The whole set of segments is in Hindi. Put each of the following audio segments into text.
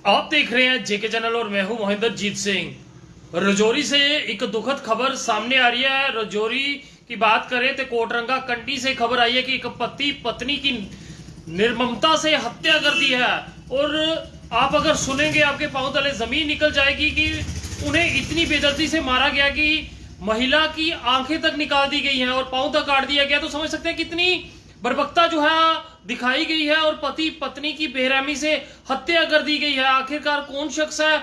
आप देख रहे हैं जेके चैनल और मैं हूं महेंद्रजीत सिंह। रजौरी से एक दुखद खबर सामने आ रही है। रजौरी की बात करें तो कोटरंगा कंडी से खबर आई है कि एक पति पत्नी की निर्ममता से हत्या कर दी है। और आप अगर सुनेंगे आपके पांव तले जमीन निकल जाएगी कि उन्हें इतनी बेदर्दी से मारा गया कि महिला की आंखें तक निकाल दी गई हैं और पांव तक काट दिया गया। तो समझ सकते हैं कितनी बर्बरता जो है दिखाई गई है और पति पत्नी की बेरहमी से हत्या कर दी गई है। आखिरकार कौन शख्स है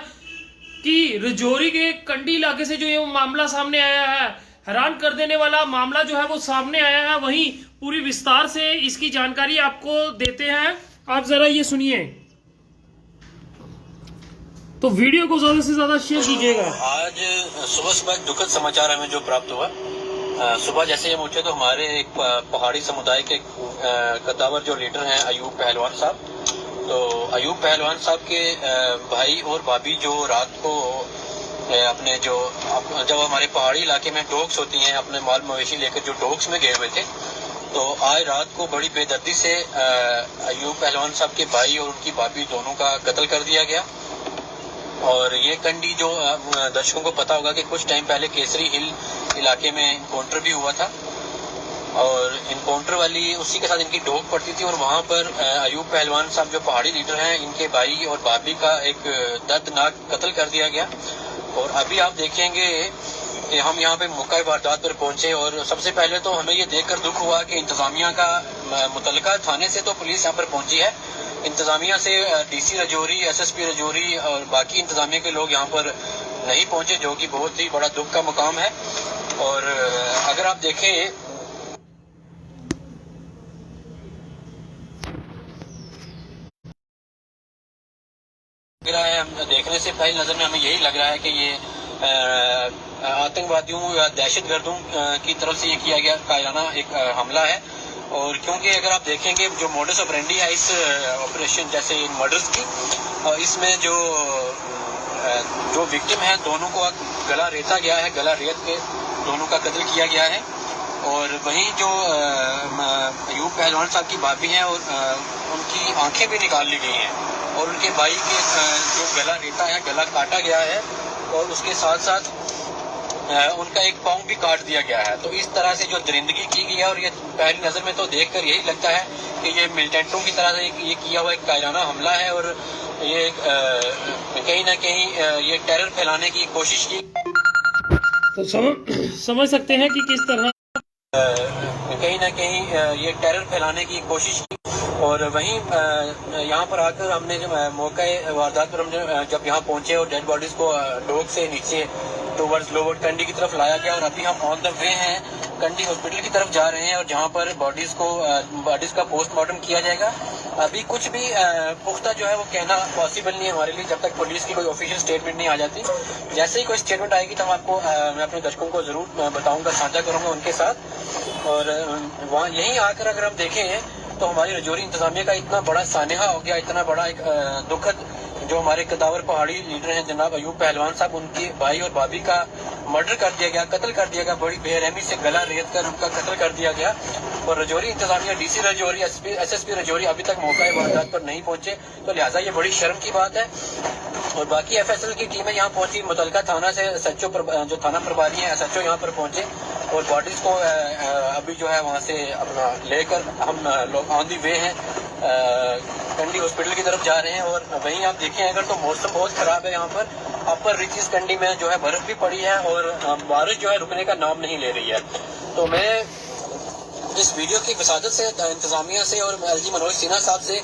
कि रजौरी के कंडी इलाके से जो ये मामला सामने आया है, हैरान कर देने वाला मामला जो है वो सामने आया है। वहीं पूरी विस्तार से इसकी जानकारी आपको देते हैं, आप जरा ये सुनिए। तो वीडियो को ज्यादा से ज्यादा शेयर कीजिएगा। आज सुबह एक दुखद समाचार हमें जो प्राप्त हुआ। सुबह जैसे हम उठे तो हमारे एक पहाड़ी समुदाय के कद्दावर जो लीडर हैं अयूब पहलवान साहब, तो अयूब पहलवान साहब के भाई और भाभी जो रात को अपने जब हमारे पहाड़ी इलाके में डॉग्स होती हैं, अपने माल मवेशी लेकर जो डॉग्स में गए हुए थे, तो आज रात को बड़ी बेदर्दी से अयूब पहलवान साहब के भाई और उनकी भाभी दोनों का कत्ल कर दिया गया। और ये कंडी जो दर्शकों को पता होगा कि कुछ टाइम पहले केसरी हिल इलाके में इनकाउंटर भी हुआ था और इनकाउंटर वाली उसी के साथ इनकी डॉग पड़ती थी और वहां पर अयूब पहलवान साहब जो पहाड़ी लीडर हैं, इनके भाई और भाभी का एक दर्दनाक कत्ल कर दिया गया। और अभी आप देखेंगे कि हम यहाँ पे मौका वारदात पर पहुंचे और सबसे पहले तो हमें ये देखकर दुख हुआ कि इंतजामिया का मुतलका थाने से तो पुलिस यहाँ पर पहुंची है, इंतजामिया से डीसी रजौरी, एसएसपी रजौरी और बाकी इंतजामिया के लोग यहाँ पर नहीं पहुंचे, जो कि बहुत ही बड़ा दुख का मुकाम है। और अगर आप देखें देखने से पहली नजर में हमें यही लग रहा है कि ये आतंकवादियों या दहशतगर्दों की तरफ से ये किया गया कायराना एक हमला है। और क्योंकि अगर आप देखेंगे जो मोडस ऑपरेंडी है इस ऑपरेशन जैसे इन मर्डर्स की, इसमें जो विक्टिम है दोनों को गला रेता गया है, गला रेत के दोनों का कत्ल किया गया है। और वहीं जो अयूब पहलवान साहब की भाभी हैं और उनकी आंखें भी निकाल ली गई हैं और उनके भाई के जो गला रेता है, गला काटा गया है और उसके साथ साथ उनका एक पाँव भी काट दिया गया है। तो इस तरह से जो दरिंदगी की गई है और ये पहली नजर में तो देखकर यही लगता है कि ये मिलिटेंटों की तरह से ये किया हुआ एक कायराना हमला है और ये कहीं ना कहीं ये टेरर फैलाने की कोशिश की। तो समझ सकते हैं कि किस तरह कहीं ना कहीं ये टेरर फैलाने की कोशिश की। और वहीं यहाँ पर आकर हमने मौका वारदात पर हमने जब यहाँ पहुंचे और डेड बॉडीज को डॉग से नीचे टूवर्ड्स लोवर कंडी की तरफ लाया गया और अभी हम ऑन द वे हैं, कंडी हॉस्पिटल की तरफ जा रहे हैं और जहाँ पर बॉडीज का पोस्टमार्टम किया जाएगा। अभी कुछ भी पुख्ता जो है वो कहना पॉसिबल नहीं है हमारे लिए जब तक पुलिस की कोई ऑफिशियल स्टेटमेंट नहीं आ जाती। जैसे ही कोई स्टेटमेंट आएगी तो हम आपको मैं अपने दर्शकों को जरूर बताऊंगा, साझा करूंगा उनके साथ। और वहाँ यहीं आकर अगर हम देखें तो हमारी रजौरी इंतजामिया का इतना बड़ा सानेहा हो गया, इतना बड़ा एक दुखद जो हमारे कद्दावर पहाड़ी लीडर हैं जनाब अयूब पहलवान साहब, उनके भाई और भाभी का मर्डर कर दिया गया, कत्ल कर दिया गया, बड़ी बेरहमी से गला रेत कर उनका कत्ल कर दिया गया। और रजौरी इंतजामिया, डीसी रजौरी, एसएसपी रजौरी अभी तक मौका वारदात पर नहीं पहुंचे, तो लिहाजा ये बड़ी शर्म की बात है। और बाकी एफएसएल की टीमें यहाँ पहुंची, मुतलका थाना से एसएचओ जो थाना प्रभारी है एसएचओ यहाँ पर पहुंचे और बॉडीज को अभी जो है वहाँ से अपना लेकर हम लोग ऑन दी वे हैं, कंडी हॉस्पिटल की तरफ जा रहे हैं। और वहीं आप देखें अगर तो मौसम बहुत खराब है यहाँ पर, अपर रिचेस कंडी में जो है बर्फ भी पड़ी है और बारिश जो है रुकने का नाम नहीं ले रही है। तो मैं इस वीडियो की विसादत से इंतजामिया से और एलजी मनोज सिन्हा साहब से,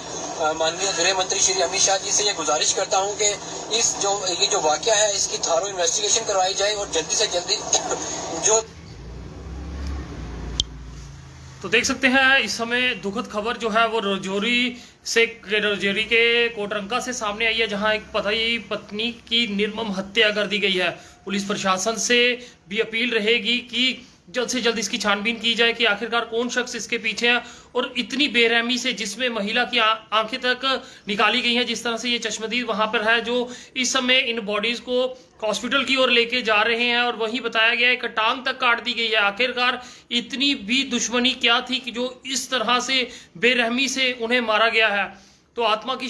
माननीय गृह मंत्री श्री अमित शाह जी से ये गुजारिश करता हूँ कि ये जो वाकया है इसकी थारो इन्वेस्टिगेशन करवाई जाए और जल्दी से जल्दी जो। तो देख सकते हैं इस समय दुखद खबर जो है वो रजौरी के कोटरंगा से सामने आई है, जहां एक पति पत्नी की निर्मम हत्या कर दी गई है। पुलिस प्रशासन से भी अपील रहेगी कि जल्द से जल्द इसकी छानबीन की जाए कि आखिरकार कौन शख्स इसके पीछे है। और इतनी बेरहमी से जिसमें महिला की आंखें तक निकाली गई हैं, जिस तरह से ये चश्मदीद वहां पर है जो इस समय इन बॉडीज को हॉस्पिटल की ओर लेके जा रहे हैं और वहीं बताया गया है कि टांग तक काट दी गई है। आखिरकार इतनी भी दुश्मनी क्या थी कि जो इस तरह से बेरहमी से उन्हें मारा गया है। तो आत्मा की